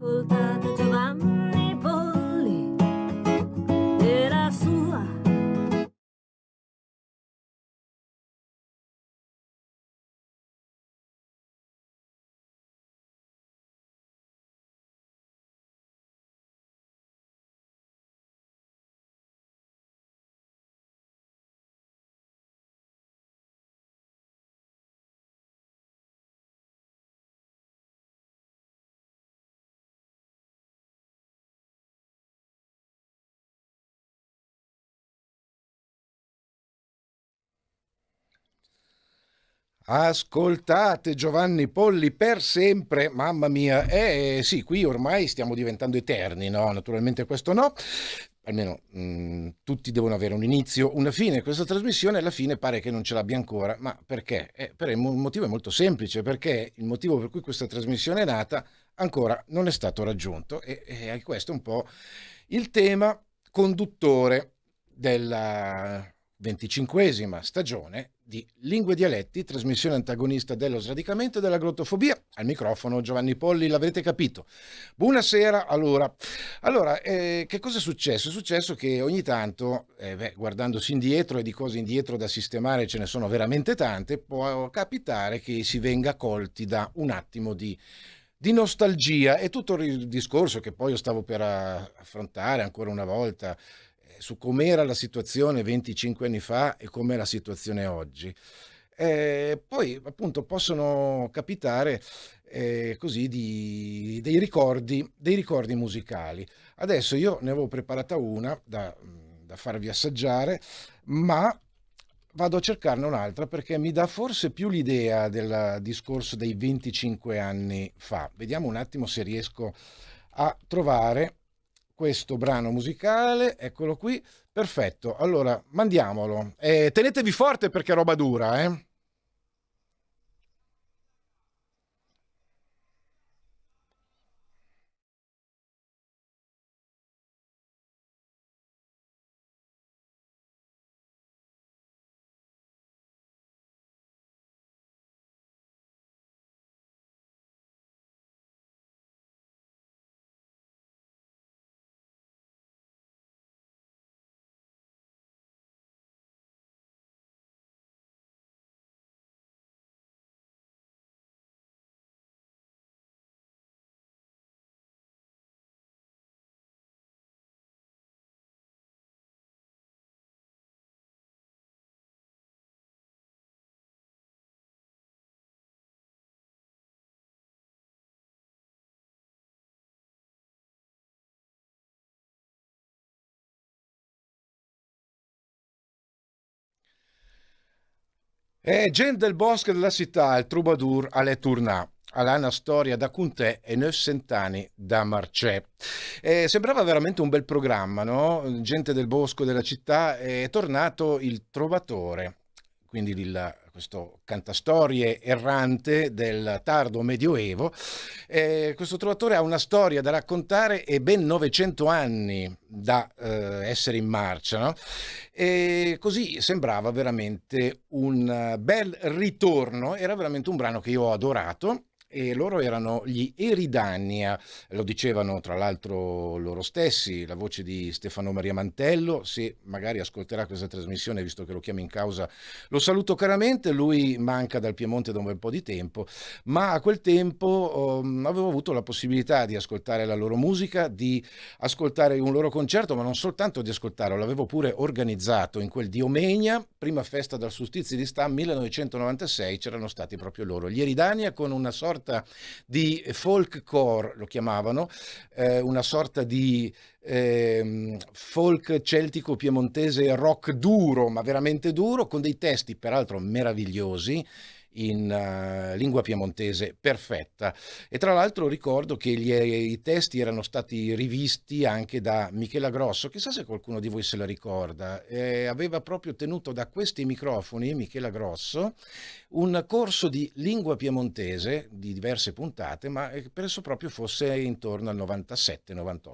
Ascoltate Giovanni Polli e la sua. Ascoltate Giovanni Polli per sempre, mamma mia. Sì, qui ormai stiamo diventando eterni, no? Naturalmente questo no. Almeno tutti devono avere un inizio, una fine. Questa trasmissione alla fine pare che non ce l'abbia ancora, ma perché? Per il motivo è molto semplice, perché il motivo per cui questa trasmissione è nata ancora non è stato raggiunto e questo è un po' il tema conduttore della 25esima stagione di Lingue e Dialetti, trasmissione antagonista dello sradicamento e della grottofobia. Al microfono Giovanni Polli, l'avrete capito. Buonasera, che cosa è successo? È successo che ogni tanto, guardandosi indietro e di cose indietro da sistemare ce ne sono veramente tante, può capitare che si venga colti da un attimo di nostalgia e tutto il discorso che poi io stavo per affrontare ancora una volta su com'era la situazione 25 anni fa e com'è la situazione oggi. Poi appunto possono capitare così dei ricordi musicali. Adesso io ne avevo preparata una da farvi assaggiare, ma vado a cercarne un'altra perché mi dà forse più l'idea del discorso dei 25 anni fa. Vediamo un attimo se riesco a trovare questo brano musicale. Eccolo qui. Perfetto. Allora, mandiamolo. Tenetevi forte perché è roba dura, eh? Gent del bosco della città, il troubadour alle tournà. Alla una storia da Cuntè e 900 anni da Marcè. Sembrava veramente un bel programma, no? Gente del bosco della città, è tornato il trovatore, quindi questo cantastorie errante del tardo medioevo. Questo trovatore ha una storia da raccontare e ben 900 anni da essere in marcia, no? E così sembrava veramente un bel ritorno, era veramente un brano che io ho adorato. E loro erano gli Eridania, lo dicevano tra l'altro loro stessi, la voce di Stefano Maria Mantello. Se magari ascolterà questa trasmissione, visto che lo chiamo in causa, lo saluto caramente. Lui manca dal Piemonte da un bel po' di tempo, ma a quel tempo avevo avuto la possibilità di ascoltare la loro musica, di ascoltare un loro concerto, ma non soltanto di ascoltarlo, l'avevo pure organizzato in quel di Omegna, prima festa dal solstizio di Sta 1996. C'erano stati proprio loro, gli Eridania, con una sorta di folkcore, lo chiamavano, una sorta di folk celtico piemontese rock duro, ma veramente duro, con dei testi peraltro meravigliosi in lingua piemontese perfetta. E tra l'altro ricordo che i testi erano stati rivisti anche da Michela Grosso. Chissà se qualcuno di voi se la ricorda. Aveva proprio tenuto da questi microfoni, Michela Grosso, un corso di lingua piemontese di diverse puntate, ma penso proprio fosse intorno al 97-98.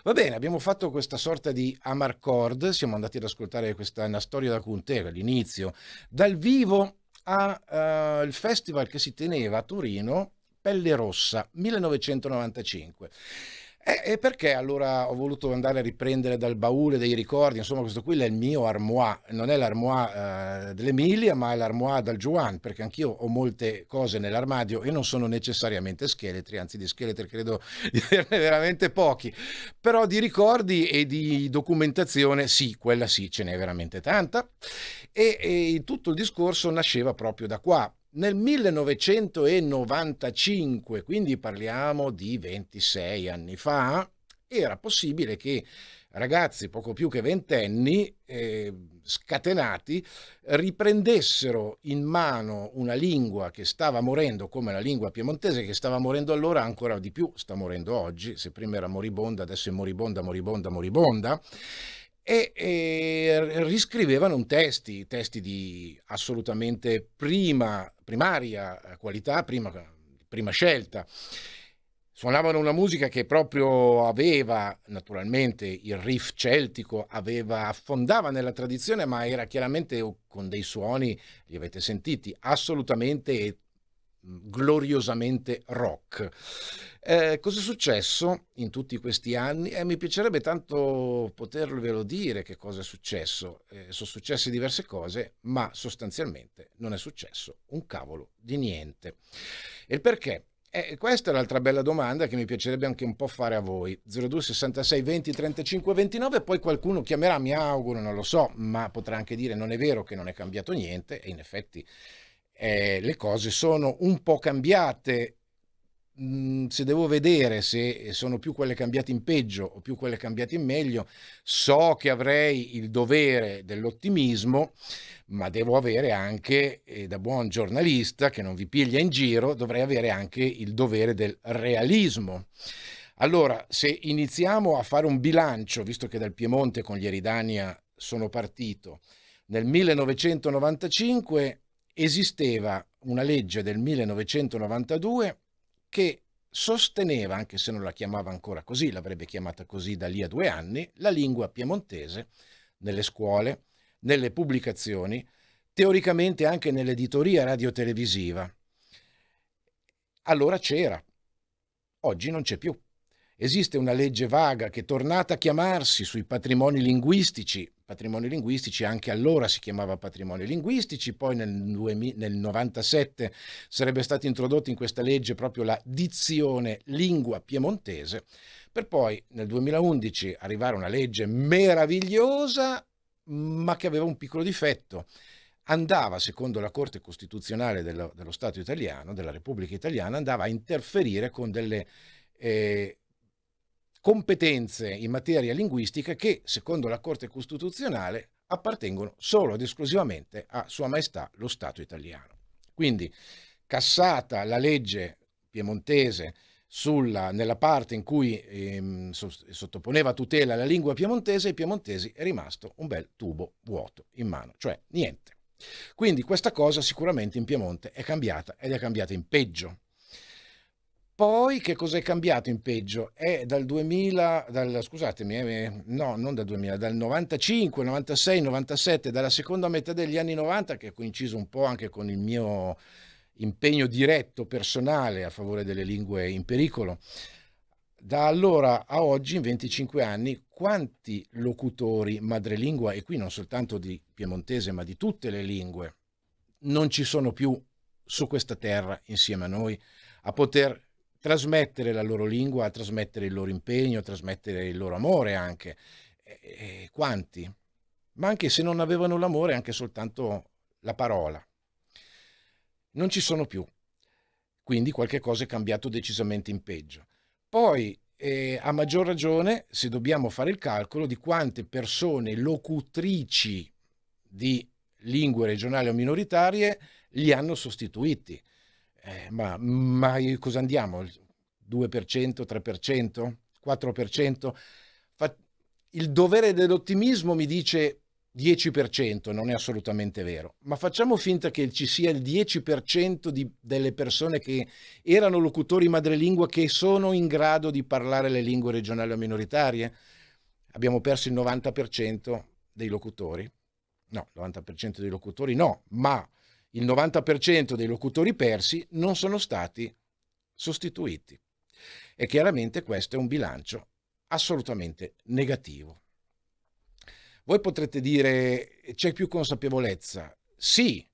Va bene, abbiamo fatto questa sorta di amarcord, siamo andati ad ascoltare questa Una storia da Cuntè all'inizio, dal vivo al festival che si teneva a Torino Pelle Rossa, 1995. E perché allora ho voluto andare a riprendere dal baule dei ricordi? Insomma, questo qui è il mio armoire, non è l'armoire dell'Emilia, ma è l'armoire dal Juan, perché anch'io ho molte cose nell'armadio e non sono necessariamente scheletri, anzi di scheletri credo di averne veramente pochi, però di ricordi e di documentazione sì, quella sì, ce n'è veramente tanta. E tutto il discorso nasceva proprio da qua. Nel 1995, quindi parliamo di 26 anni fa, era possibile che ragazzi poco più che ventenni, scatenati, riprendessero in mano una lingua che stava morendo come la lingua piemontese, che stava morendo allora, ancora di più sta morendo oggi, se prima era moribonda, adesso è moribonda, moribonda, moribonda, e riscrivevano testi di assolutamente primaria qualità, prima scelta. Suonavano una musica che proprio aveva, naturalmente, il riff celtico, affondava nella tradizione, ma era chiaramente con dei suoni, li avete sentiti, assolutamente e gloriosamente rock. Cosa è successo in tutti questi anni? Mi piacerebbe tanto potervelo dire che cosa è successo. Sono successe diverse cose, ma sostanzialmente non è successo un cavolo di niente. E il perché? Questa è l'altra bella domanda che mi piacerebbe anche un po' fare a voi. 02 66 20 35 29, poi qualcuno chiamerà, mi auguro, non lo so, ma potrà anche dire non è vero che non è cambiato niente, e in effetti le cose sono un po' cambiate. Se devo vedere se sono più quelle cambiate in peggio o più quelle cambiate in meglio, so che avrei il dovere dell'ottimismo, ma devo avere anche, da buon giornalista che non vi piglia in giro, dovrei avere anche il dovere del realismo. Allora, se iniziamo a fare un bilancio, visto che dal Piemonte con gli Eridania sono partito, nel 1995 esisteva una legge del 1992 che sosteneva, anche se non la chiamava ancora così, l'avrebbe chiamata così da lì a 2 anni, la lingua piemontese nelle scuole, nelle pubblicazioni, teoricamente anche nell'editoria radiotelevisiva. Allora c'era, oggi non c'è più. Esiste una legge vaga che è tornata a chiamarsi sui patrimoni linguistici anche allora si chiamava patrimoni linguistici, poi nel 97 sarebbe stata introdotta in questa legge proprio la dizione lingua piemontese, per poi nel 2011 arrivare una legge meravigliosa, ma che aveva un piccolo difetto. Andava, secondo la Corte Costituzionale dello Stato italiano, della Repubblica Italiana, andava a interferire con delle competenze in materia linguistica che, secondo la Corte Costituzionale, appartengono solo ed esclusivamente a Sua Maestà lo Stato italiano. Quindi, cassata la legge piemontese nella parte in cui sottoponeva a tutela la lingua piemontese, ai piemontesi è rimasto un bel tubo vuoto in mano, cioè niente. Quindi questa cosa sicuramente in Piemonte è cambiata, ed è cambiata in peggio. Poi che cosa è cambiato in peggio? È dal 2000, no, non dal 2000, dal 95, 96, 97, dalla seconda metà degli anni 90, che ha coinciso un po' anche con il mio impegno diretto personale a favore delle lingue in pericolo. Da allora a oggi, in 25 anni, quanti locutori madrelingua, e qui non soltanto di piemontese, ma di tutte le lingue, non ci sono più su questa terra insieme a noi a poter trasmettere la loro lingua, a trasmettere il loro impegno, a trasmettere il loro amore anche. Quanti? Ma anche se non avevano l'amore, anche soltanto la parola. Non ci sono più. Quindi qualche cosa è cambiato decisamente in peggio. Poi, a maggior ragione, se dobbiamo fare il calcolo di quante persone locutrici di lingue regionali o minoritarie li hanno sostituiti. Ma cosa andiamo? 2%, 3%, 4%? Il dovere dell'ottimismo mi dice 10%, non è assolutamente vero, ma facciamo finta che ci sia il 10% delle persone che erano locutori madrelingua che sono in grado di parlare le lingue regionali o minoritarie. Abbiamo perso il 90% dei locutori? No, il 90% dei locutori no, ma il 90% dei locutori persi non sono stati sostituiti. E chiaramente questo è un bilancio assolutamente negativo. Voi potrete dire c'è più consapevolezza. Sì,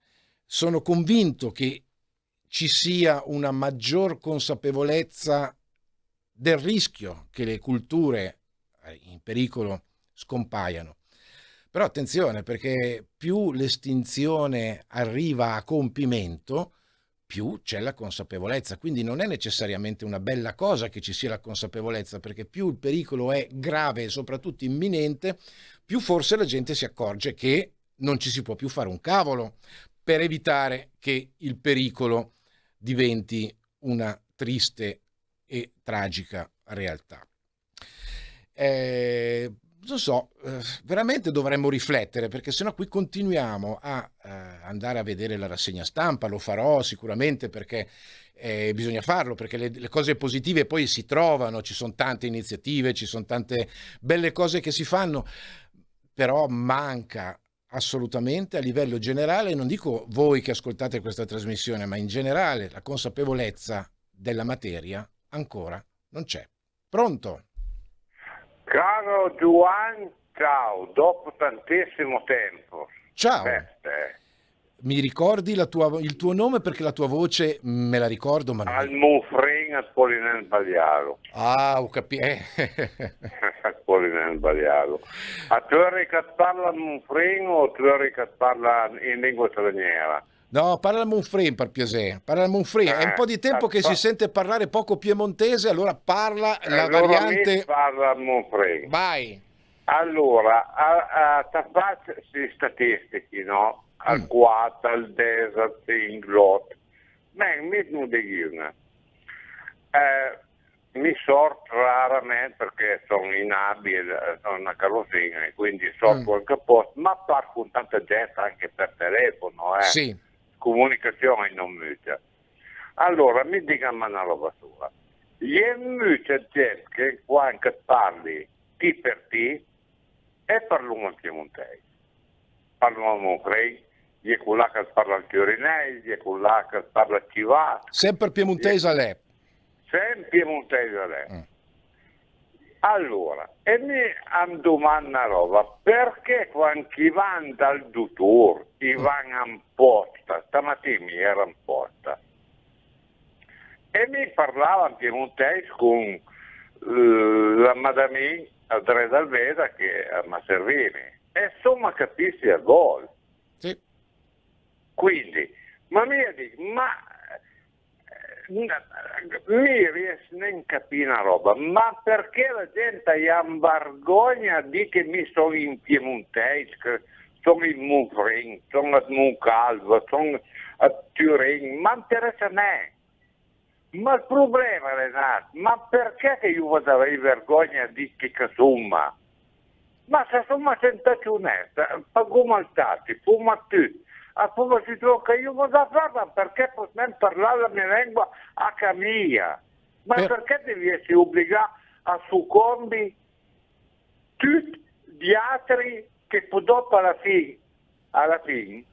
sono convinto che ci sia una maggior consapevolezza del rischio che le culture in pericolo scompaiano. Però attenzione, perché più l'estinzione arriva a compimento, più c'è la consapevolezza. Quindi non è necessariamente una bella cosa che ci sia la consapevolezza, perché più il pericolo è grave e soprattutto imminente, più forse la gente si accorge che non ci si può più fare un cavolo per evitare che il pericolo diventi una triste e tragica realtà. Non so, veramente dovremmo riflettere, perché sennò qui continuiamo a andare a vedere la rassegna stampa. Lo farò sicuramente, perché bisogna farlo, perché le cose positive poi si trovano, ci sono tante iniziative, ci sono tante belle cose che si fanno, però manca assolutamente a livello generale, non dico voi che ascoltate questa trasmissione, ma in generale la consapevolezza della materia ancora non c'è. Pronto? Caro Juan, ciao, dopo tantissimo tempo. Ciao, Beste. mi ricordi il tuo nome, perché la tua voce me la ricordo, ma non Al mi... Monfrin a Polinel Bagliaro. Ah, ho capito. A Polinel Bagliaro. A tu eri che parla Monfrin o tu eri che parla in lingua straniera? No, parla il Monfrin, per piacere. Parla il Monfrin. È un po' di tempo che si sente parlare poco piemontese, allora parla la allora variante... mi parla Monfrin. Vai. Allora, a facci statistiche, no? Al 4, al 10, al 5, l'8. Men, mi non dicono. Mi sorto raramente perché sono in abile, sono una carrozzina e quindi sorto anche posto, ma parlo con tanta gente anche per telefono, Sì. Comunicazione non muta. Allora, mi dicano una roba sua. C'è mucha gente che quando parli ti per ti e parliamo in piemontese. Parliamo a Monfrey, è quella che parla il Turinese, è quella che parla il Civà. Sempre piemontese a lei. Sempre piemontese a lei. Allora, e mi domanda una roba, perché quando chi vanno dal dottore, chi vanno in posta, stamattina mi era in posta, e mi parlava in piemontese con la madamina Andrea Dalveda che mi serviva, e insomma capissi a gol. Sì. Quindi, ma mi dico, mi riesco a capire una roba, ma perché la gente ha vergogna di che mi sono in piemontese, che sono in Monfrin, sono a Moncalvo, sono a Turin, ma interessa a me. Ma il problema, Renato, ma perché che io vado avere vergogna di che somma? Ma se somma sentite onesta, pago maltati, fuma tu. A proposito che io vado a farla perché possiamo parlare la mia lingua a camia. Ma perché devi essere obbligato a succombi tutti gli altri che poi dopo alla fine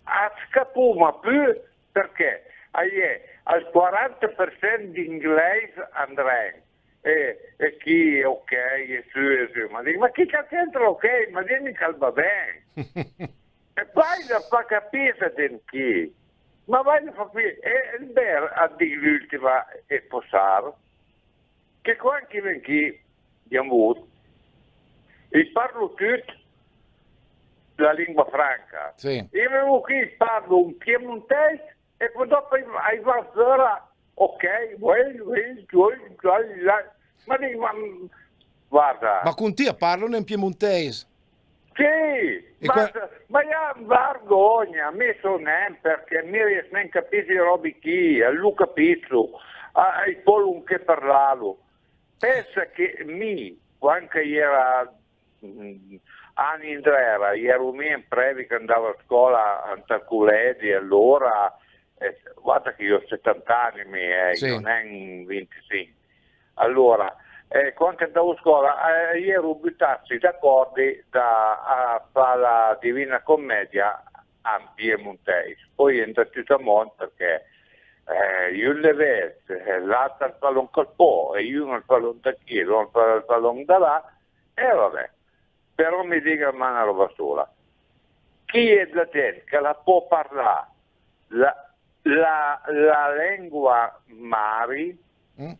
a scapuma più perché al 40% di inglese andrei e chi ok e su ma dico ma chi cazzo entra ok ma dimmi che va bene e poi da fa capire di chi ma vai a fare e il ber a dire l'ultima e posare che qua chi ven chi abbiamo avuto e parlo tutto la lingua franca Sì. io qui parlo un piemontese e poi dopo hai fatto ok, ma dico, ma guarda. Ma con te parlano in piemontese? Sì, ma io vergogna, mi sono perché mi riesco a capire robe chi, a Luca Pizzo, ai Polun che parlavo. Pensa che quando era anni in drera, ero in previ che andavo a scuola a Tarculedi, allora guarda che io ho 70 anni, sì. non è 25. Allora, quando andavo a scuola, ero buttato d'accordo a fare la Divina Commedia a piemontese. Poi è andato tutto a monte perché io le veste, l'altro al pallone col po', e io al pallone da qui, l'altro al pallone da là, e vabbè. Però mi dica una roba sola. Chi è da te che la può parlare la lingua mari Mm.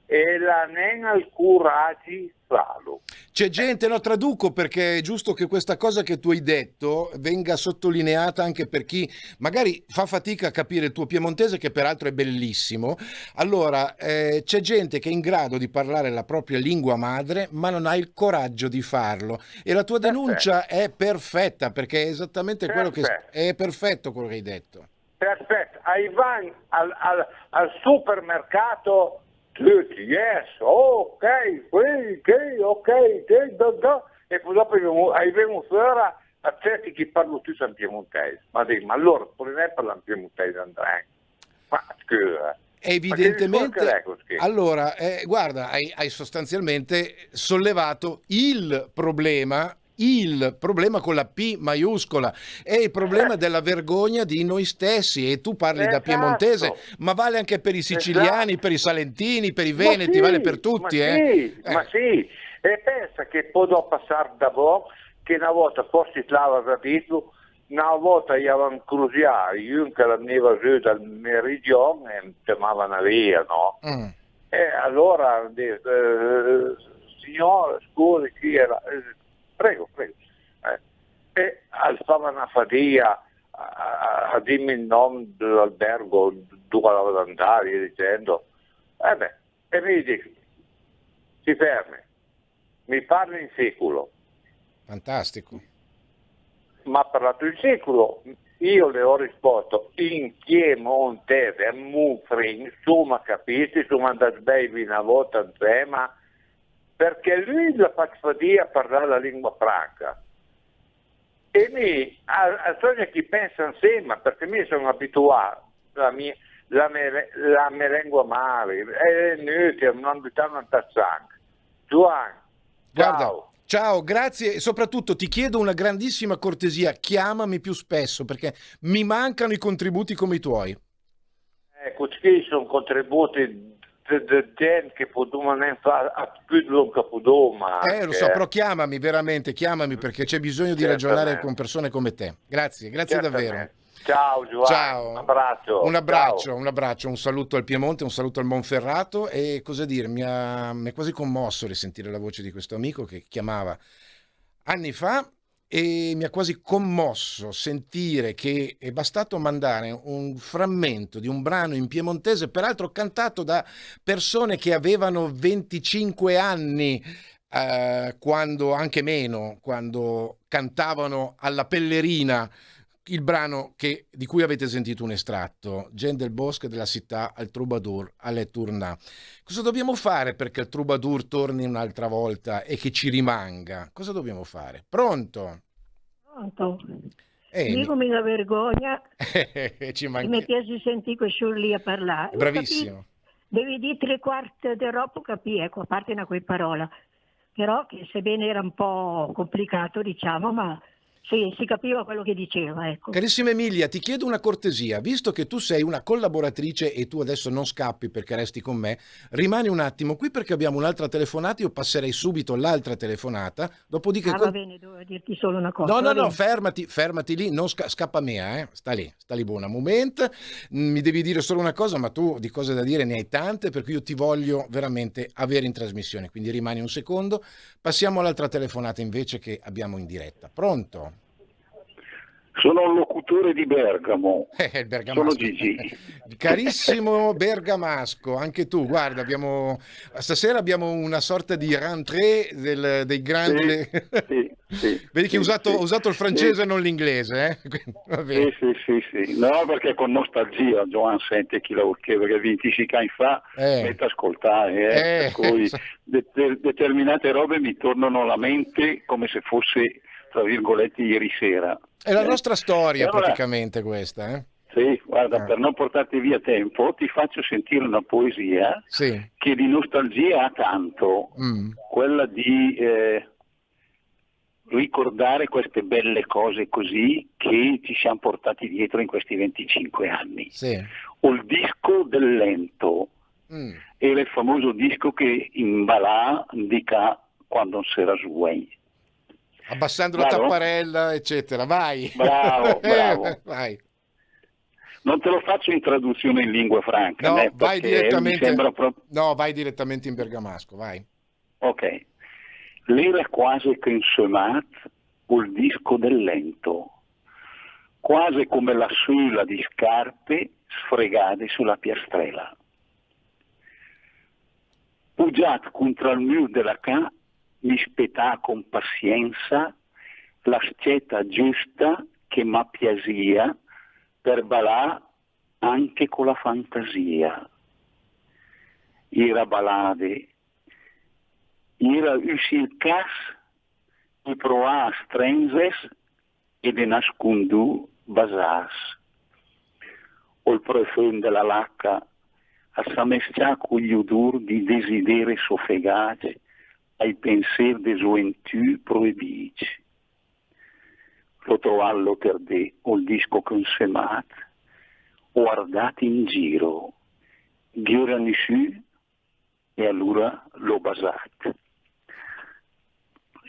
e la nen al curaggi farlo. C'è gente, lo traduco perché è giusto che questa cosa che tu hai detto venga sottolineata anche per chi magari fa fatica a capire il tuo piemontese, che peraltro è bellissimo. Allora, c'è gente che è in grado di parlare la propria lingua madre, ma non ha il coraggio di farlo. E la tua denuncia è perfetta, perché è esattamente quello che è perfetto quello che hai detto. Perfetto, vai al supermercato, tutti, yes, ok, qui, ok, e poi dopo arriviamo fuori a certi che parlano tutti in piemontese. Ma dico, ma allora, pure me parlano in piemontese, Andrea? Ma scusa. Evidentemente, allora, guarda, hai sostanzialmente sollevato il problema con la P maiuscola, è il problema della vergogna di noi stessi, e tu parli da piemontese, ma vale anche per i siciliani, per i salentini, per i veneti, vale per tutti. Ma sì, e pensa che poi dopo passare da voi, che una volta forse stava capito, una volta avevano cruciato, io che veniva giù dal meridione e mi chiamavano via, no? E allora dico, signore, scusi, chi era? Prego. E alzava una fatica a dirmi il nome dell'albergo dove avevo ad andare, dicendo, e mi dice, si fermi, mi parli in siculo. Fantastico. Ma ha parlato in siculo, io le ho risposto in piemontese, mufri, insomma capiti, insomma andate baby una volta in tema, perché lui la fa fatica a parlare la lingua franca. E sogna chi pensa insieme, perché mi sono abituato, la mia lingua madre, è inutile, non abitano in Tazzang. Giovanni, ciao. Ciao, grazie, e soprattutto ti chiedo una grandissima cortesia, chiamami più spesso perché mi mancano i contributi come i tuoi. Questi sono contributi di gente che potevano fare più di un capodoma. Lo so, però chiamami veramente, chiamami perché c'è bisogno di ragionare con persone come te. Grazie davvero. Ciao Giovanni, ciao. Un abbraccio, un saluto al Piemonte, un saluto al Monferrato, e cosa dire, mi è quasi commosso risentire la voce di questo amico che chiamava anni fa, e mi ha quasi commosso sentire che è bastato mandare un frammento di un brano in piemontese, peraltro cantato da persone che avevano 25 anni, quando anche meno, quando cantavano alla Pellerina il brano di cui avete sentito un estratto, Gent del Bosco della città al troubadour alle tournà. Cosa dobbiamo fare perché il troubadour torni un'altra volta e che ci rimanga? Cosa dobbiamo fare? Pronto? Io mi la vergogna ci e mi piace sentire questo lì a parlare. Bravissimo. Devi dire 3/4 del ropo capì, ecco, a parte una quei parola. Però che sebbene era un po' complicato, diciamo, ma sì, si capiva quello che diceva, ecco. Carissima Emilia, ti chiedo una cortesia, visto che tu sei una collaboratrice e tu adesso non scappi perché resti con me, rimani un attimo qui perché abbiamo un'altra telefonata, io passerei subito l'altra telefonata, dopodiché... va bene, devo dirti solo una cosa. No, fermati lì, non scappa mia, sta lì buona, un momento, mi devi dire solo una cosa, ma tu di cose da dire ne hai tante, per cui io ti voglio veramente avere in trasmissione, quindi rimani un secondo, passiamo all'altra telefonata invece che abbiamo in diretta. Pronto? Sono un locutore di Bergamo, il Bergamasco. Sono Gigi. Carissimo Bergamasco, anche tu, guarda, stasera abbiamo una sorta di rentrée dei grandi... Sì, vedi che ho usato il francese e non l'inglese, Va bene. Sì. No, perché con nostalgia Giovanni sente chi perché 25 anni fa mette a ascoltare, per cui determinate robe mi tornano alla mente come se fosse, tra virgolette, ieri sera. È la nostra storia praticamente questa, Sì, guarda, per non portarti via tempo, ti faccio sentire una poesia che di nostalgia ha tanto, quella di ricordare queste belle cose così che ci siamo portati dietro in questi 25 anni. o il disco del lento. Era il famoso disco che imballà indica quando si era suoi. Abbassando la tapparella, eccetera. Vai. Bravo. Vai. Non te lo faccio in traduzione in lingua franca. No, vai direttamente. Proprio... No, vai direttamente in bergamasco, vai. Ok. L'era quasi consumato il disco del lento, quasi come la suola di scarpe sfregate sulla piastrella. Poggiato contro il muro della ca, mi spettà con pazienza la sceta giusta che mi piacia per ballare anche con la fantasia. Era ballade, era uscì il cas di provare strenges e di nascondu basas. O il profumo della lacca a s'ammesciare con gli odori di desideri soffegati ai pensieri di gioventù proibiti. Lo trovallo per te, o il disco consumato, guardate in giro, girano su e allora l'ho basato.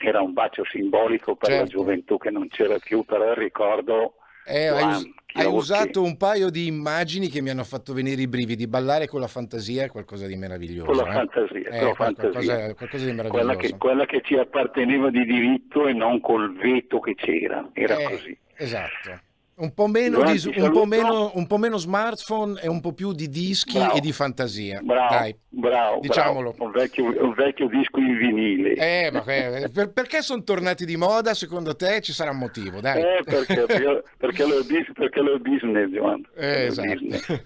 Era un bacio simbolico per la gioventù che non c'era più, però ricordo... Hai usato un paio di immagini che mi hanno fatto venire i brividi. Ballare con la fantasia è qualcosa di meraviglioso. Con la fantasia, qualcosa di meraviglioso. Quella che ci apparteneva di diritto e non col veto che c'era. Era così. Esatto. Un po' meno smartphone e un po' più di dischi e di fantasia. Bravo, diciamolo. Un vecchio disco in vinile. Perché sono tornati di moda? Secondo te ci sarà un motivo, dai. Perché lo business, Giovanni. Esatto.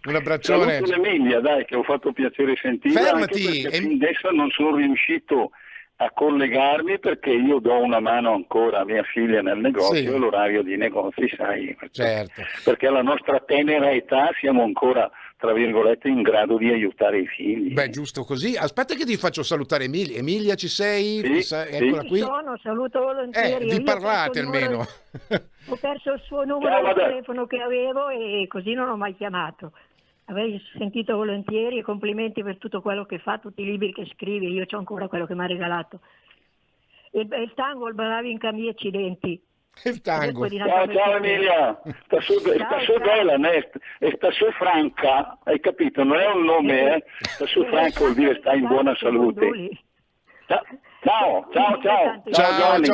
Un abbraccione. Saluto Emilia, dai, che ho fatto piacere sentire. Fermati. Adesso non sono riuscito a collegarmi perché io do una mano ancora a mia figlia nel negozio e l'orario di negozi, sai, perché alla nostra tenera età siamo ancora, tra virgolette, in grado di aiutare i figli. Beh, giusto così. Aspetta che ti faccio salutare Emilia. Emilia, ci sei? Eccola qui. Saluto volentieri. Vi parlate almeno. Ho perso il suo numero di telefono che avevo e così non ho mai chiamato. Avrei sentito volentieri e complimenti per tutto quello che fa, tutti i libri che scrivi, io c'ho ancora quello che mi ha regalato. Il tango, il bravi in cambi accidenti. Il tango. Ciao Emilia, sta su bella, sta su Franca, hai capito? Non è un nome, sta su Franca vuol dire sta in buona salute. Ciao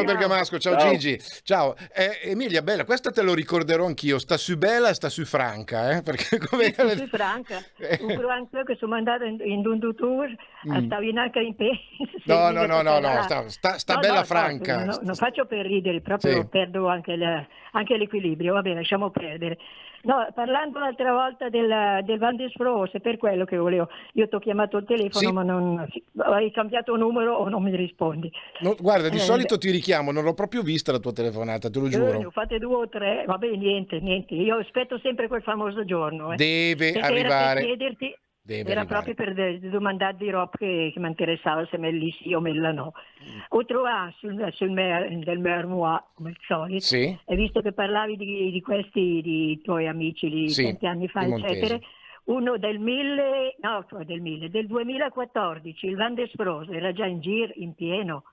Bergamasco, ciao Gigi. Ciao. Emilia, bella, questa te lo ricorderò anch'io. Sta su bella e sta su Franca, perché come su Franca. Un che sono andato in un tour, stavo anche in piedi. No, sta bella Franca. Non faccio per ridere, proprio perdo anche l'equilibrio. Va bene, lasciamo perdere. No, parlando l'altra volta del Van der Sproos, è per quello che volevo. Io ti ho chiamato il telefono, ma non hai cambiato numero o non mi rispondi. No, guarda, di solito ti richiamo, non l'ho proprio vista la tua telefonata, te lo giuro. Ne ho fatte 2 o 3, vabbè, niente. Io aspetto sempre quel famoso giorno. Deve arrivare. Era per chiederti. Era proprio per domandare di roba che mi interessava se me lì sì o me la no. Ho trovato del Mermois, come al solito, e visto che parlavi di questi di tuoi amici di tanti anni fa, eccetera, uno del 2014, il Van der Sproos era già in giro in pieno.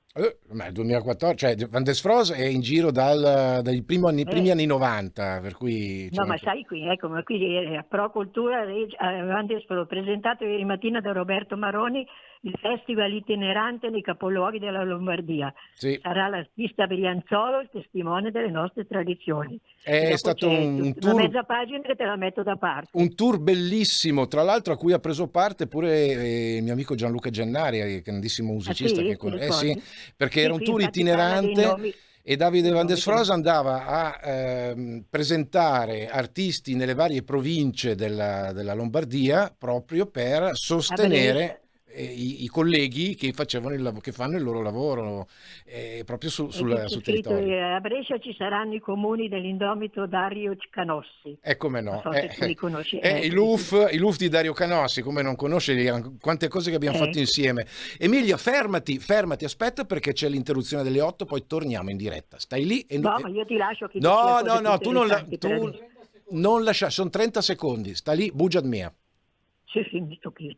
Ma il 2014, cioè Van der Sproos è in giro dai primi anni 90, per cui... No, ma sai qui, ma qui a Pro Cultura Van der Sproos, presentato ieri mattina da Roberto Maroni, il festival itinerante nei capoluoghi della Lombardia. Sarà l'artista Brianzolo, il testimone delle nostre tradizioni. È stato un tour... Una mezza pagina che te la metto da parte. Un tour bellissimo, tra l'altro a cui ha preso parte pure il mio amico Gianluca Gennari, grandissimo musicista. Perché era un tour itinerante e Davide Van der Sproos andava a presentare artisti nelle varie province della Lombardia proprio per sostenere i colleghi che fanno il loro lavoro proprio sul territorio. A Brescia ci saranno i comuni dell'indomito Dario Canossi. Come no? So se tu li conosci. I Luf di Dario Canossi, come non conoscerli, quante cose che abbiamo fatto insieme. Emilia, fermati, aspetta perché c'è l'interruzione delle 8, poi torniamo in diretta. Stai lì e no, ma io ti lascio. No, tu non Non lascia, sono 30 secondi, sta lì, bugiad mia. Sì, mi sto qui.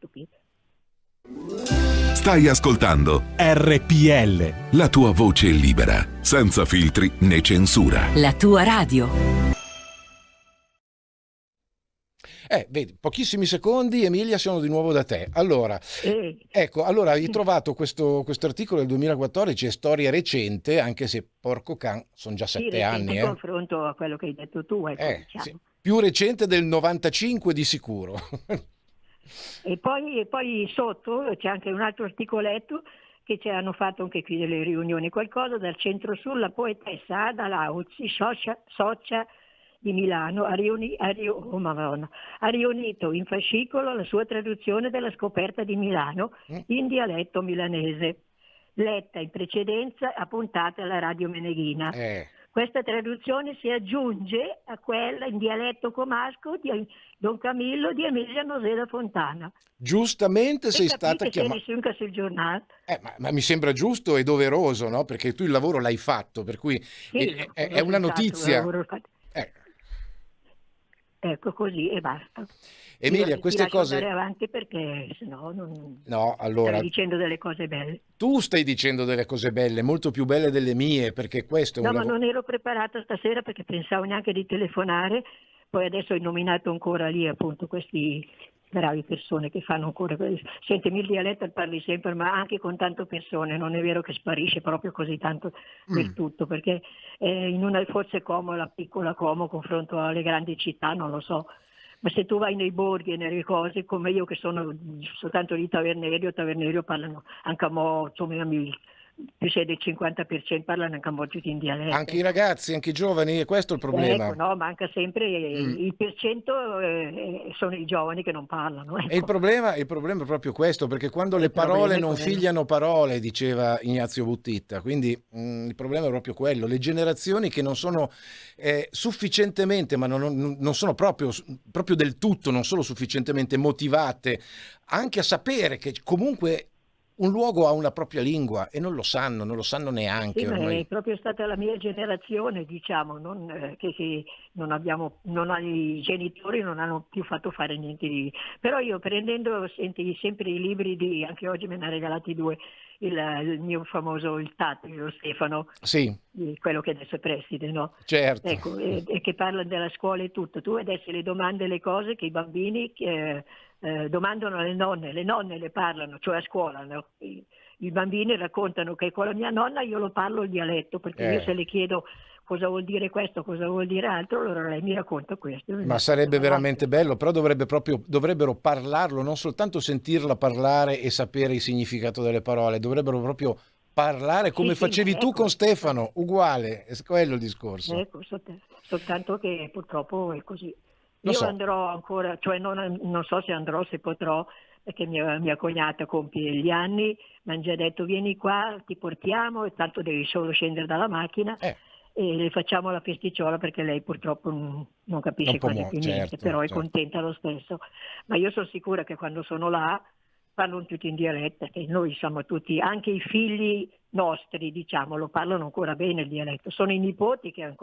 Stai ascoltando RPL, la tua voce libera, senza filtri né censura. La tua radio. Vedi, pochissimi secondi, Emilia, siamo di nuovo da te. Allora, ecco, allora hai trovato questo articolo del 2014, è storia recente, anche se porco can, sono già 7 anni. In confronto a quello che hai detto tu, diciamo. Sì, più recente del 95 di sicuro. E poi sotto c'è anche un altro articoletto che ci hanno fatto anche qui delle riunioni, qualcosa dal centro-sud, la poetessa Ada Lauzzi, socia di Milano, ha riunito in fascicolo la sua traduzione della scoperta di Milano in dialetto milanese, letta in precedenza a puntate alla Radio Meneghina. Questa traduzione si aggiunge a quella in dialetto comasco di Don Camillo di Emilia Noseda Fontana. Giustamente sei stata chiamata. Sul giornale. Ma mi sembra giusto e doveroso, no? Perché tu il lavoro l'hai fatto, per cui è una notizia. Ecco, così e basta. Emilia, queste cose... andare avanti perché sennò non... No, allora... Stai dicendo delle cose belle. Tu stai dicendo delle cose belle, molto più belle delle mie, perché questo è un ma non ero preparata stasera perché pensavo neanche di telefonare, poi adesso hai nominato ancora lì appunto questi bravi persone che fanno ancora... Sentimi il dialetto, parli sempre, ma anche con tante persone, non è vero che sparisce proprio così tanto del tutto, perché in una forse Como, la piccola Como, confronto alle grandi città, non lo so, ma se tu vai nei borghi e nelle cose, come io che sono soltanto di Tavernerio parlano anche a mo', insomma, più sei del 50% parlano anche a mo' tutti in dialetto. Anche i ragazzi, anche i giovani, questo è il problema. Ecco, no, manca sempre il percento, sono i giovani che non parlano. Ecco. E il problema è proprio questo, perché quando le parole non figliano parole, diceva Ignazio Buttitta, quindi il problema è proprio quello, le generazioni che non sono sufficientemente, ma non sono proprio del tutto, non sono sufficientemente motivate anche a sapere che comunque un luogo ha una propria lingua e non lo sanno neanche. Sì, ormai. È proprio stata la mia generazione, diciamo, che i genitori non hanno più fatto fare niente di... Però io prendendo sempre i libri anche oggi me ne ha regalati 2, il mio famoso il Tato, Stefano, sì, quello che adesso è preside, no? Certo. Ecco, e che parla della scuola e tutto. Tu adesso le domande, le cose che i bambini domandano alle nonne, le nonne le parlano, cioè a scuola, no? I bambini raccontano che con la mia nonna io lo parlo il dialetto, perché io se le chiedo cosa vuol dire questo, cosa vuol dire altro, allora lei mi racconta questo. Ma sarebbe veramente bello, però dovrebbero parlarlo, non soltanto sentirla parlare e sapere il significato delle parole, dovrebbero proprio parlare come facevi tu con Stefano, uguale, è quello il discorso. Ecco, soltanto che purtroppo è così. Io andrò ancora, cioè non so se andrò, se potrò, perché mia cognata compie gli anni, mi hanno già detto vieni qua, ti portiamo, e tanto devi solo scendere dalla macchina e le facciamo la festicciola, perché lei purtroppo non capisce quasi più niente, però è contenta lo stesso. Ma io sono sicura che quando sono là parlano tutti in dialetto, che noi siamo tutti, anche i figli nostri, diciamo, lo parlano ancora bene il dialetto. Sono i nipoti che hanno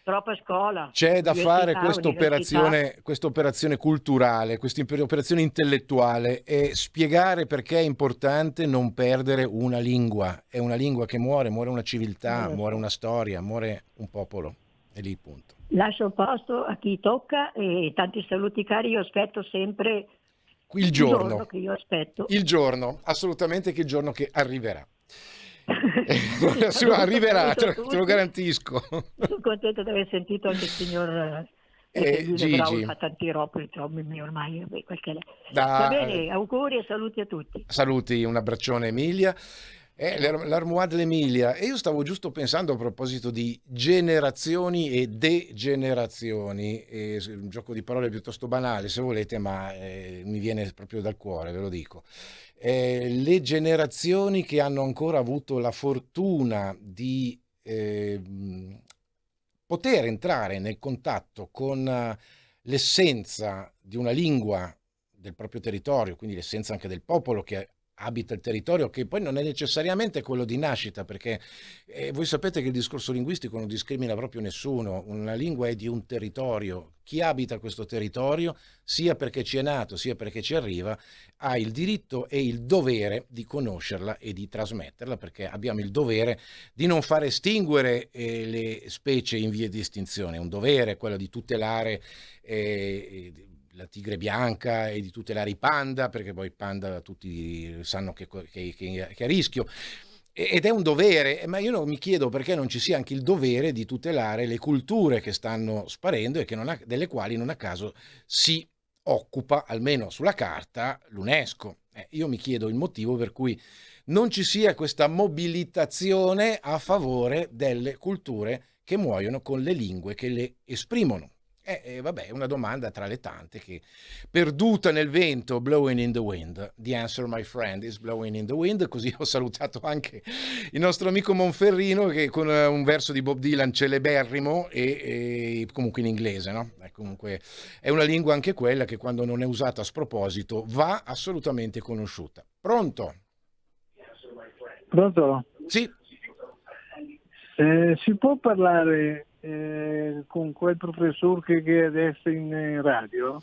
troppa scuola. C'è da fare questa operazione culturale, questa operazione intellettuale, e spiegare perché è importante non perdere una lingua. È una lingua che muore una civiltà, muore una storia, muore un popolo. È lì il punto. Lascio il posto a chi tocca e tanti saluti cari, io aspetto sempre il giorno che io aspetto. Il giorno, assolutamente, che il giorno che arriverà. Arriverà, te lo garantisco. Sono contenta di aver sentito anche il signor Gigi. Fa tanti ormai va bene, auguri e saluti a tutti. Saluti, un abbraccione Emilia. L'Armoire dell'Emilia. E io stavo giusto pensando, a proposito di generazioni e degenerazioni, un gioco di parole piuttosto banale se volete, ma mi viene proprio dal cuore, ve lo dico. Le generazioni che hanno ancora avuto la fortuna di poter entrare nel contatto con l'essenza di una lingua del proprio territorio, quindi l'essenza anche del popolo che abita il territorio, che poi non è necessariamente quello di nascita, perché voi sapete che il discorso linguistico non discrimina proprio nessuno, una lingua è di un territorio, chi abita questo territorio, sia perché ci è nato, sia perché ci arriva, ha il diritto e il dovere di conoscerla e di trasmetterla, perché abbiamo il dovere di non far estinguere le specie in via di estinzione, è un dovere quello di tutelare la tigre bianca e di tutelare i panda, perché poi i panda tutti sanno che è a rischio, ed è un dovere, ma io mi chiedo perché non ci sia anche il dovere di tutelare le culture che stanno sparendo e delle quali non a caso si occupa, almeno sulla carta, l'UNESCO. Io mi chiedo il motivo per cui non ci sia questa mobilitazione a favore delle culture che muoiono con le lingue che le esprimono. Vabbè, è una domanda tra le tante che, perduta nel vento, blowing in the wind. The answer, my friend, is blowing in the wind. Così ho salutato anche il nostro amico Monferrino, che con un verso di Bob Dylan celeberrimo e comunque in inglese, no? Comunque è una lingua anche quella che, quando non è usata a sproposito, va assolutamente conosciuta. Pronto? Pronto? Sì. Si può parlare con quel professore che è adesso in radio?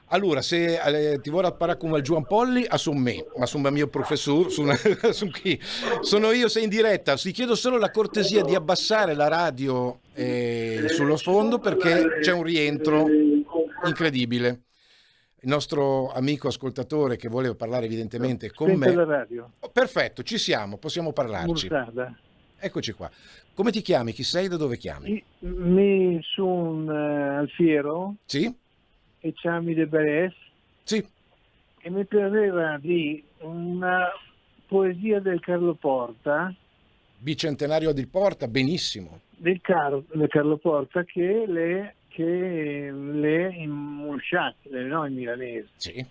Allora, se ti vuoi parlare con il Giovanni Polli, su me, ma sul mio professore, su chi? Sono io, sei in diretta. Ti chiedo solo la cortesia di abbassare la radio sullo sfondo, perché c'è un rientro incredibile. Il nostro amico ascoltatore che voleva parlare evidentemente con me. La radio. Perfetto, ci siamo, possiamo parlarci. Murtada. Eccoci qua. Come ti chiami? Chi sei? Da dove chiami? Mi sono Alfiero. Sì. E Ciami de Beres. Sì. E mi piaceva di una poesia del Carlo Porta. Bicentenario di Porta, benissimo. Del Carlo Porta che le immusciate, no, in milanese. Sì.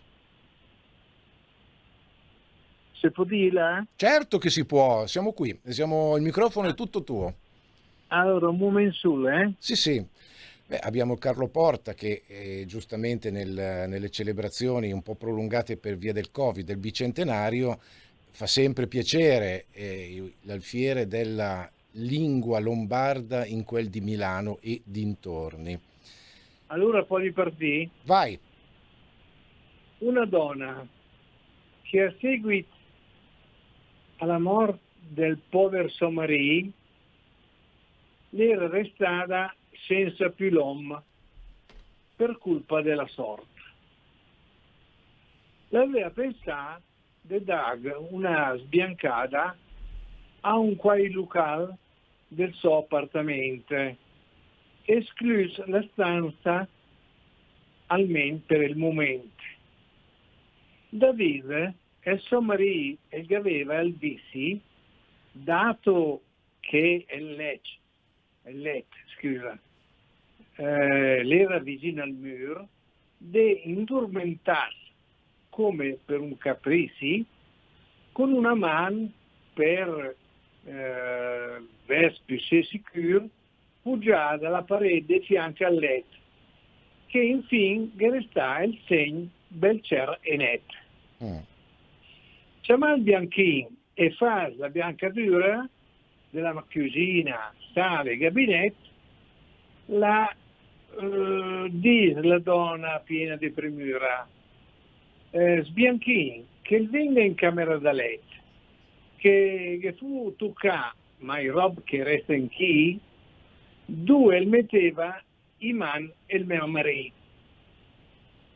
Se può dirla? Certo che si può, siamo qui, il microfono è tutto tuo. Allora, un momento sul, Sì, sì. Beh, abbiamo Carlo Porta che giustamente nelle celebrazioni un po' prolungate per via del Covid, del bicentenario, fa sempre piacere l'alfiere della lingua lombarda in quel di Milano e dintorni. Allora poi ripartì. Vai. Una donna che a seguito alla morte del povero Sommarì era restata senza più l'uomo per colpa della sorte. L'aveva pensato di dare una sbiancata a un quai locale del suo appartamento, esclusa la stanza almeno per il momento. Davide e suo marito che aveva il vizi, dato che il letto, scusa, l'era vicino al muro, di indormentarsi come per un capricci, con una mano per verso più sicuro, poggiata alla parete di fianco al letto, che infine resta il segno bel cielo e netto. Chiama il bianchino e fa la biancatura della cucina, sale, gabinetto, dice la donna piena di premura, sbianchin, che venga in camera da letto, che fu tocca, ma il rob che resta in chi, due il metteva i man e il mio marito.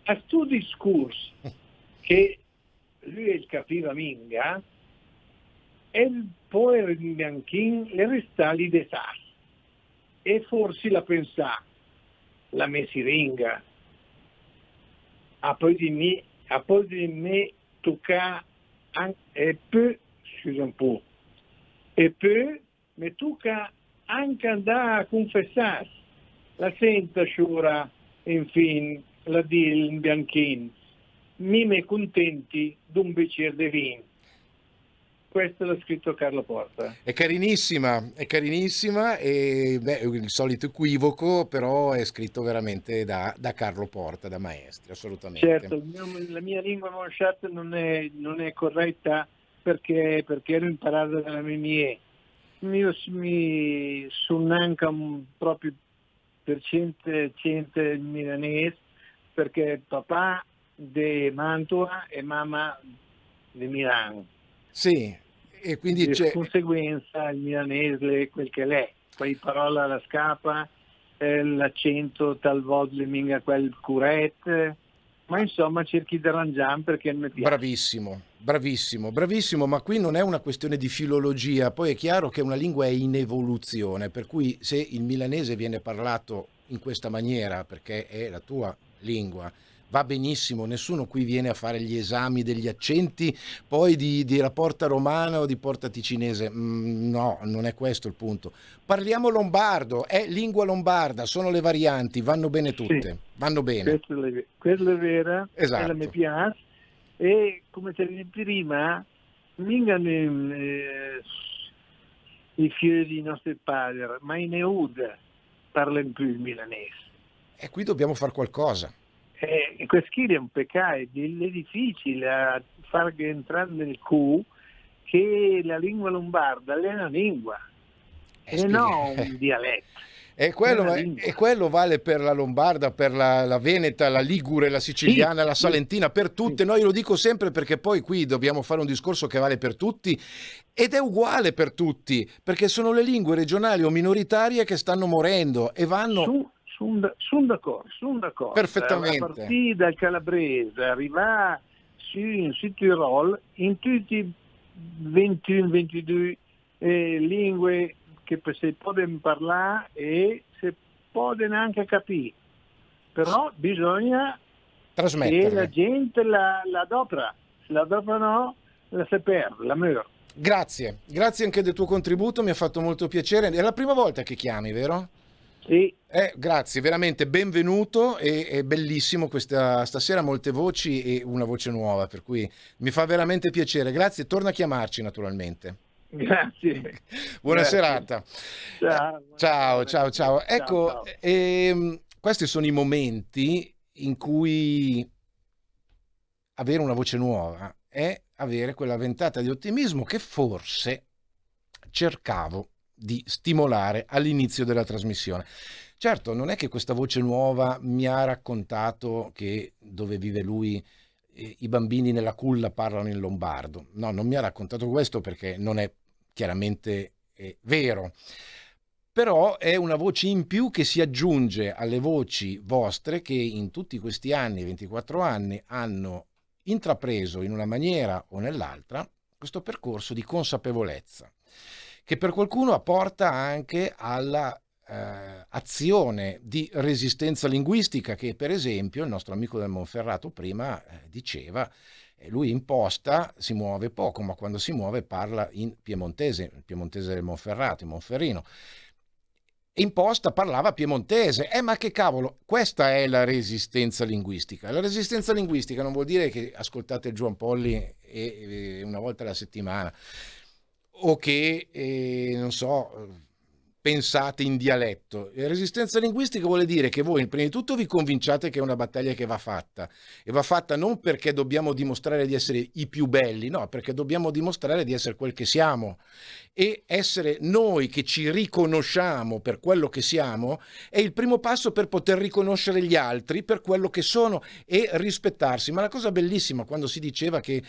A sto discorso, che lui capiva minga, e il povero bianchin le resta lì de sas, e forse la pensà, la messiringa, a poi di me tocca e poi, scusa un po', e poi mi tocca anche andare a confessare, la senta sciura, infine, la di il bianchin, mi contenti d'un bicchiere di vino. Questo l'ha scritto Carlo Porta. È carinissima e il solito equivoco, però è scritto veramente da Carlo Porta, da maestro, assolutamente. Certo, la mia lingua monciata non è corretta perché ero imparato dalla mia. Mi sono anche proprio per cento milanese, perché papà di Mantua e mamma di Milano. Sì, e quindi di conseguenza il milanese quel che l'è, poi parola la scapa, l'accento talvolta le minga quel curet, ma insomma cerchi di arrangiare perché mi piace. Bravissimo, ma qui non è una questione di filologia, poi è chiaro che una lingua è in evoluzione, per cui se il milanese viene parlato in questa maniera, perché è la tua lingua, va benissimo, nessuno qui viene a fare gli esami degli accenti, poi di rapporto romano o di porta ticinese, no, non è questo il punto. Parliamo lombardo, è lingua lombarda, sono le varianti, vanno bene tutte, sì, vanno bene. Quella è vera, esatto. Quella mi piace, e come ti detto prima, mingano i figli dei nostri padri, ma in Euda parlano più il milanese. E qui dobbiamo fare qualcosa. E questo è un peccato, è difficile far entrare nel Q che la lingua lombarda è una lingua e non un dialetto. E quello vale per la lombarda, per la veneta, la ligure, la siciliana, la salentina, per tutte. No, io lo dico sempre perché poi qui dobbiamo fare un discorso che vale per tutti ed è uguale per tutti, perché sono le lingue regionali o minoritarie che stanno morendo e vanno... Sono d'accordo. Perfettamente. A partire dal calabrese, arrivare su Tirol, in tutti 21-22 lingue che si possono parlare e si possono anche capire. Però bisogna che la gente la adopera. Se la adopera no, la si perde, la muore. Grazie anche del tuo contributo, mi ha fatto molto piacere. È la prima volta che chiami, vero? Sì. Grazie, veramente benvenuto, è bellissimo stasera, molte voci e una voce nuova, per cui mi fa veramente piacere. Grazie, torna a chiamarci naturalmente. Grazie. Buona Grazie. serata. Ciao. Ecco, questi sono i momenti in cui avere una voce nuova è avere quella ventata di ottimismo che forse cercavo di stimolare all'inizio della trasmissione. Certo, non è che questa voce nuova mi ha raccontato che dove vive lui i bambini nella culla parlano in lombardo. No, non mi ha raccontato questo perché non è chiaramente vero. Però è una voce in più che si aggiunge alle voci vostre che in tutti questi anni, 24 anni, hanno intrapreso in una maniera o nell'altra questo percorso di consapevolezza, che per qualcuno apporta anche alla azione di resistenza linguistica che per esempio il nostro amico del Monferrato prima diceva. Lui imposta si muove poco, ma quando si muove parla in piemontese, il piemontese del Monferrato, il monferrino. Imposta parlava piemontese, ma che cavolo, questa è la resistenza linguistica. La resistenza linguistica non vuol dire che ascoltate il Giampolli una volta alla settimana o che, non so, pensate in dialetto. Resistenza linguistica vuole dire che voi prima di tutto vi convinciate che è una battaglia che va fatta, e va fatta non perché dobbiamo dimostrare di essere i più belli, no, perché dobbiamo dimostrare di essere quel che siamo, e essere noi che ci riconosciamo per quello che siamo è il primo passo per poter riconoscere gli altri per quello che sono e rispettarsi. Ma la cosa bellissima quando si diceva che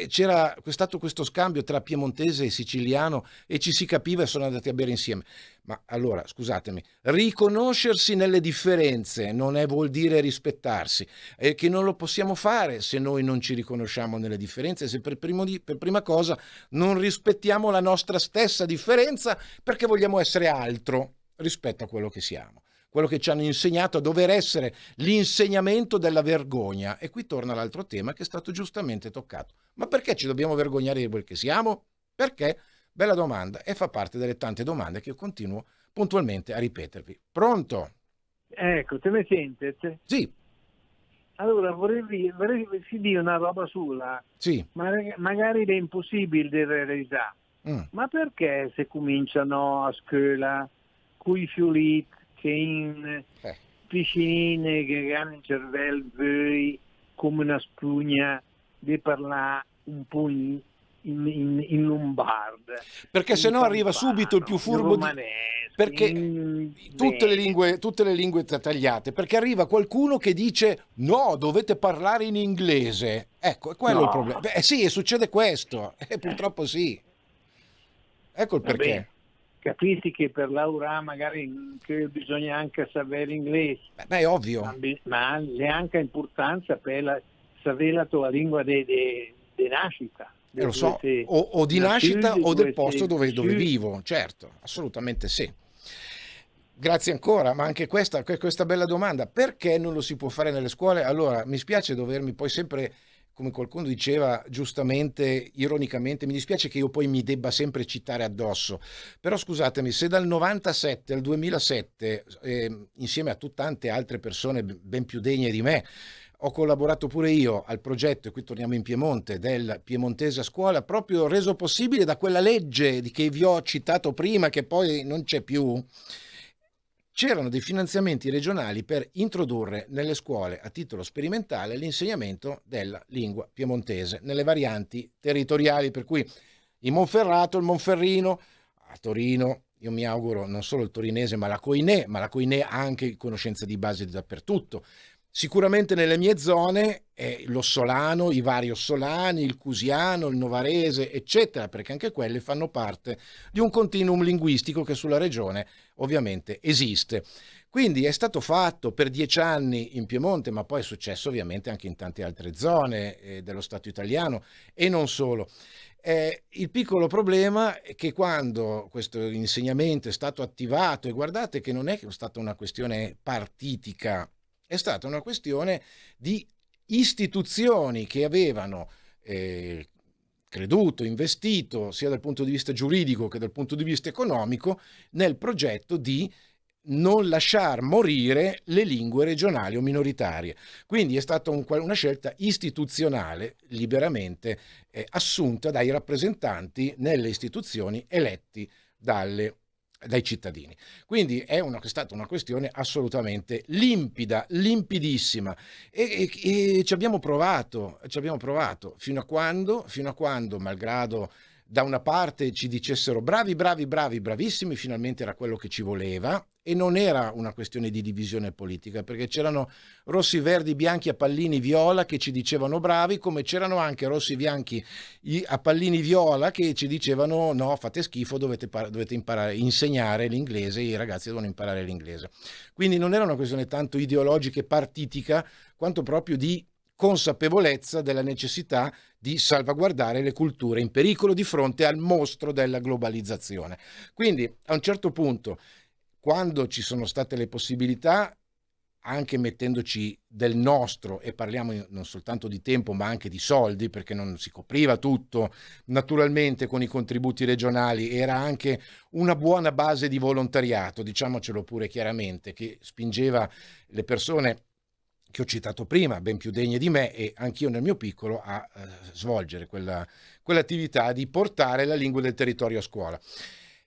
c'era stato questo scambio tra piemontese e siciliano e ci si capiva e sono andati a bere insieme. Ma allora, scusatemi, riconoscersi nelle differenze vuol dire rispettarsi, e che non lo possiamo fare se noi non ci riconosciamo nelle differenze, se per prima cosa non rispettiamo la nostra stessa differenza perché vogliamo essere altro rispetto a quello che siamo, quello che ci hanno insegnato a dover essere l'insegnamento della vergogna. E qui torna l'altro tema che è stato giustamente toccato. Ma perché ci dobbiamo vergognare di quel che siamo? Perché? Bella domanda, e fa parte delle tante domande che io continuo puntualmente a ripetervi. Pronto? Ecco, te ne sentite? Sì. Allora, vorrei dire una roba sola. Sì. Magari è impossibile di realizzare. Ma perché se cominciano a scuola con i fioliti che in piscine che hanno il cervello come una spugna di parlare un po' in in lombardo. Perché se no arriva subito il più furbo perché tutte le lingue tagliate, perché arriva qualcuno che dice no, dovete parlare in inglese. Ecco, è quello il problema. Sì, succede questo, purtroppo sì. Ecco il perché. Vabbè, capisci che per lavorare magari bisogna anche sapere inglese. Beh, è ovvio. Ma ha anche importanza per sapere la tua lingua di nascita. Lo so, o di nascita o del posto dove vivo, certo, assolutamente sì. Grazie ancora, ma anche questa bella domanda, perché non lo si può fare nelle scuole? Allora, mi spiace dovermi poi sempre, come qualcuno diceva giustamente, ironicamente, mi dispiace che io poi mi debba sempre citare addosso, però scusatemi, se dal 97 al 2007, insieme a tante altre persone ben più degne di me, ho collaborato pure io al progetto, e qui torniamo in Piemonte, del Piemontese a scuola, proprio reso possibile da quella legge che vi ho citato prima, che poi non c'è più. C'erano dei finanziamenti regionali per introdurre nelle scuole a titolo sperimentale l'insegnamento della lingua piemontese nelle varianti territoriali, per cui in Monferrato, il Monferrino, a Torino, io mi auguro non solo il torinese ma la Coinè ha anche conoscenza di base dappertutto. Sicuramente nelle mie zone l'ossolano, i vari ossolani, il cusiano, il novarese, eccetera, perché anche quelli fanno parte di un continuum linguistico che sulla regione ovviamente esiste. Quindi è stato fatto per 10 anni in Piemonte, ma poi è successo ovviamente anche in tante altre zone dello Stato italiano e non solo. Il piccolo problema è che quando questo insegnamento è stato attivato, e guardate che non è stata una questione partitica, è stata una questione di istituzioni che avevano creduto, investito sia dal punto di vista giuridico che dal punto di vista economico nel progetto di non lasciar morire le lingue regionali o minoritarie. Quindi è stata una scelta istituzionale liberamente assunta dai rappresentanti nelle istituzioni eletti dai cittadini. Quindi è stata una questione assolutamente limpida, limpidissima, e ci abbiamo provato fino a quando, malgrado da una parte ci dicessero bravi, bravissimi, finalmente era quello che ci voleva, e non era una questione di divisione politica, perché c'erano rossi, verdi, bianchi a pallini viola che ci dicevano bravi, come c'erano anche rossi, bianchi a pallini viola che ci dicevano no, fate schifo, dovete imparare, insegnare l'inglese, i ragazzi devono imparare l'inglese. Quindi non era una questione tanto ideologica e partitica, quanto proprio di consapevolezza della necessità di salvaguardare le culture in pericolo di fronte al mostro della globalizzazione. Quindi a un certo punto, quando ci sono state le possibilità, anche mettendoci del nostro, e parliamo non soltanto di tempo ma anche di soldi, perché non si copriva tutto naturalmente con i contributi regionali, era anche una buona base di volontariato, diciamocelo pure chiaramente, che spingeva le persone che ho citato prima, ben più degne di me, e anch'io nel mio piccolo, a svolgere quell'attività di portare la lingua del territorio a scuola.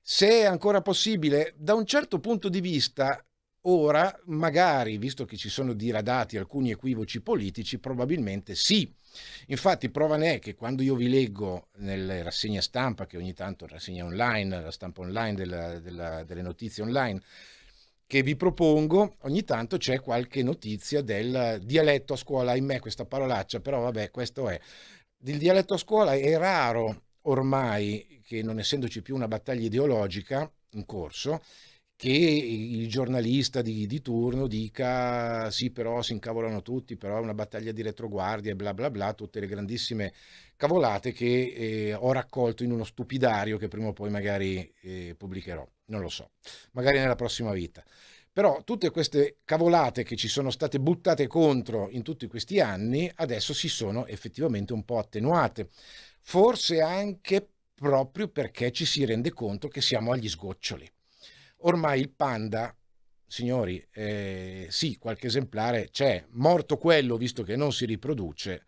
Se è ancora possibile, da un certo punto di vista, ora, magari, visto che ci sono diradati alcuni equivoci politici, probabilmente sì. Infatti, prova ne è che quando io vi leggo nelle rassegne stampa, che ogni tanto rassegna online, la stampa online delle notizie online, che vi propongo, ogni tanto c'è qualche notizia del dialetto a scuola, ahimè questa parolaccia, però vabbè, questo è. Il dialetto a scuola è raro ormai, che non essendoci più una battaglia ideologica in corso, che il giornalista di turno dica sì, però si incavolano tutti, però è una battaglia di retroguardia e bla bla bla, tutte le grandissime cavolate che ho raccolto in uno stupidario che prima o poi magari pubblicherò, non lo so, magari nella prossima vita. Però tutte queste cavolate che ci sono state buttate contro in tutti questi anni adesso si sono effettivamente un po' attenuate, forse anche proprio perché ci si rende conto che siamo agli sgoccioli. Ormai il panda, signori, sì, qualche esemplare c'è, morto quello, visto che non si riproduce,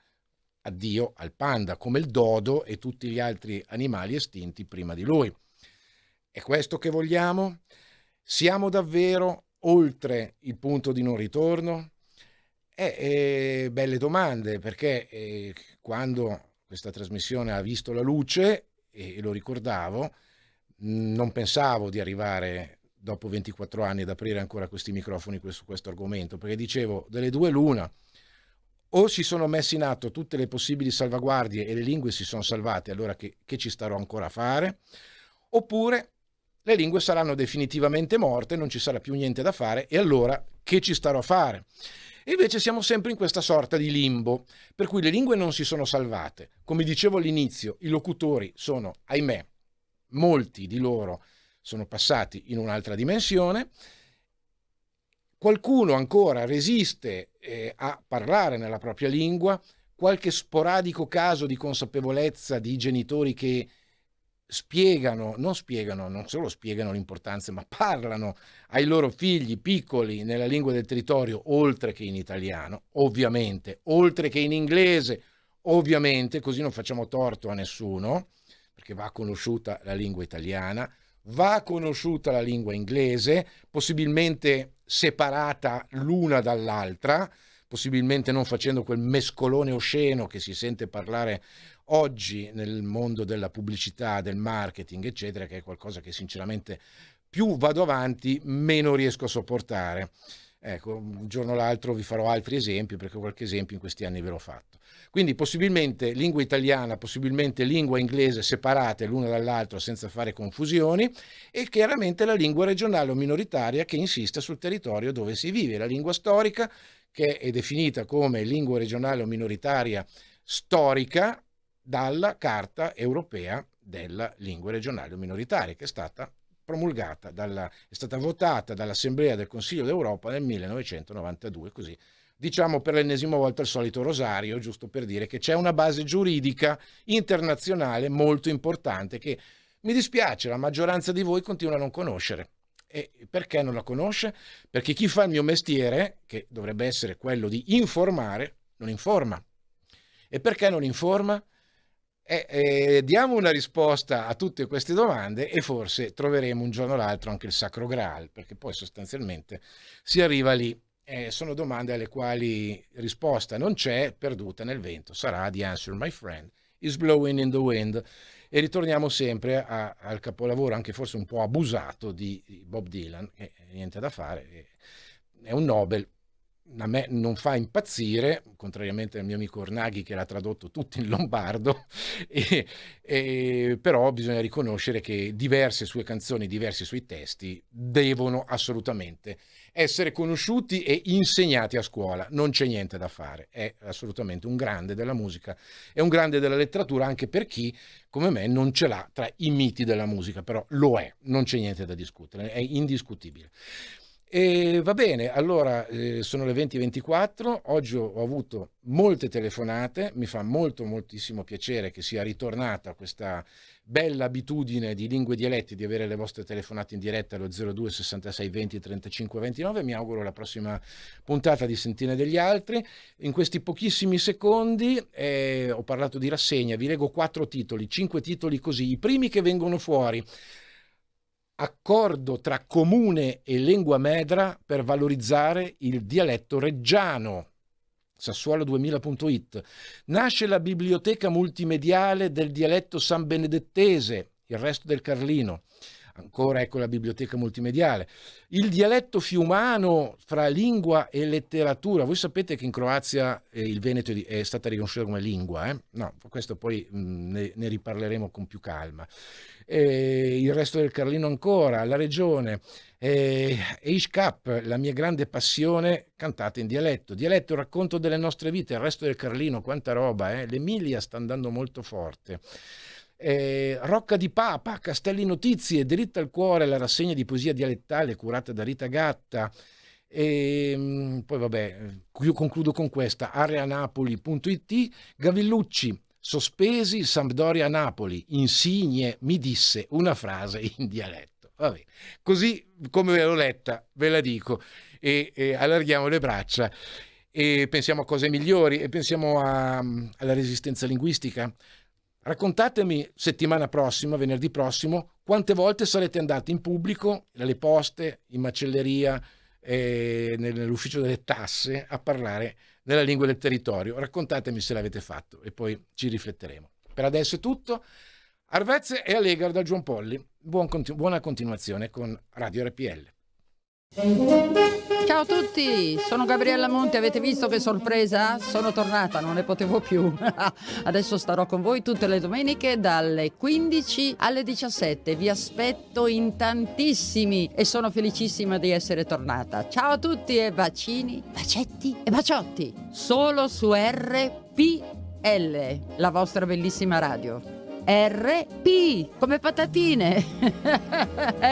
addio al panda, come il dodo e tutti gli altri animali estinti prima di lui. È questo che vogliamo? Siamo davvero oltre il punto di non ritorno? Belle domande, perché quando questa trasmissione ha visto la luce, e lo ricordavo, non pensavo di arrivare dopo 24 anni ad aprire ancora questi microfoni su questo argomento, perché dicevo, delle due l'una: o si sono messi in atto tutte le possibili salvaguardie e le lingue si sono salvate, allora che ci starò ancora a fare, oppure le lingue saranno definitivamente morte, non ci sarà più niente da fare, e allora che ci starò a fare? E invece siamo sempre in questa sorta di limbo, per cui le lingue non si sono salvate. Come dicevo all'inizio, i locutori sono, ahimè, molti di loro sono passati in un'altra dimensione. Qualcuno ancora resiste a parlare nella propria lingua, qualche sporadico caso di consapevolezza di genitori che non solo spiegano l'importanza, ma parlano ai loro figli piccoli nella lingua del territorio, oltre che in italiano, ovviamente, oltre che in inglese, ovviamente, così non facciamo torto a nessuno, perché va conosciuta la lingua italiana, va conosciuta la lingua inglese, possibilmente separata l'una dall'altra, possibilmente non facendo quel mescolone osceno che si sente parlare oggi nel mondo della pubblicità, del marketing, eccetera, che è qualcosa che sinceramente più vado avanti meno riesco a sopportare. Ecco, un giorno o l'altro vi farò altri esempi, perché qualche esempio in questi anni ve l'ho fatto. Quindi possibilmente lingua italiana, possibilmente lingua inglese separate l'una dall'altra senza fare confusioni, e chiaramente la lingua regionale o minoritaria che insiste sul territorio dove si vive. La lingua storica, che è definita come lingua regionale o minoritaria storica dalla Carta Europea della Lingua Regionale o Minoritaria, che è stata promulgata, è stata votata dall'Assemblea del Consiglio d'Europa nel 1992, così diciamo per l'ennesima volta il solito rosario, giusto per dire che c'è una base giuridica internazionale molto importante che, mi dispiace, la maggioranza di voi continua a non conoscere. E perché non la conosce? Perché chi fa il mio mestiere, che dovrebbe essere quello di informare, non informa. E perché non informa? Diamo una risposta a tutte queste domande e forse troveremo un giorno o l'altro anche il Sacro Graal, perché poi sostanzialmente si arriva lì. Sono domande alle quali risposta non c'è, perduta nel vento. Sarà The Answer, My Friend, is Blowing in the Wind. E ritorniamo sempre al capolavoro, anche forse un po' abusato, di Bob Dylan, che niente da fare, è un Nobel. A me non fa impazzire, contrariamente al mio amico Ornaghi che l'ha tradotto tutto in lombardo, però bisogna riconoscere che diverse sue canzoni, diversi suoi testi devono assolutamente essere conosciuti e insegnati a scuola. Non c'è niente da fare, è assolutamente un grande della musica, è un grande della letteratura, anche per chi come me non ce l'ha tra i miti della musica, però lo è, non c'è niente da discutere, è indiscutibile. E va bene, allora sono le 20:24, oggi ho avuto molte telefonate, mi fa moltissimo piacere che sia ritornata questa bella abitudine di Lingue e Dialetti di avere le vostre telefonate in diretta allo 02 66 20 35 29, mi auguro la prossima puntata di sentire degli altri. In questi pochissimi secondi ho parlato di rassegna, vi leggo 4 titoli, 5 titoli così, i primi che vengono fuori. Accordo tra Comune e Lengua Medra per valorizzare il dialetto reggiano. Sassuolo2000.it. Nasce la biblioteca multimediale del dialetto sanbenedettese, il resto del Carlino. Ancora ecco la biblioteca multimediale. Il dialetto fiumano fra lingua e letteratura. Voi sapete che in Croazia il veneto è stata riconosciuta come lingua, No, questo poi ne riparleremo con più calma. Il resto del Carlino ancora, la regione. Ischap, la mia grande passione, cantata in dialetto. Dialetto, racconto delle nostre vite, il resto del Carlino, quanta roba, L'Emilia sta andando molto forte. Rocca di Papa, Castelli Notizie, Dritta al cuore, la rassegna di poesia dialettale curata da Rita Gatta. Poi vabbè, io concludo con questa, areanapoli.it, Gavillucci, sospesi Sampdoria-Napoli, Insigne mi disse una frase in dialetto. Vabbè, così come ve l'ho letta, ve la dico, e allarghiamo le braccia e pensiamo a cose migliori e pensiamo alla resistenza linguistica. Raccontatemi settimana prossima, venerdì prossimo, quante volte sarete andati in pubblico, alle poste, in macelleria, nell'ufficio delle tasse a parlare nella lingua del territorio. Raccontatemi se l'avete fatto e poi ci rifletteremo. Per adesso è tutto. Arvezze e Allegro da John Polli. Buona continuazione con Radio RPL. Ciao a tutti, sono Gabriella Monti. Avete visto che sorpresa? Sono tornata, non ne potevo più. Adesso starò con voi tutte le domeniche dalle 15 alle 17. Vi aspetto in tantissimi e sono felicissima di essere tornata. Ciao a tutti e bacini, bacetti e baciotti. Solo su RPL, la vostra bellissima radio. RP come patatine.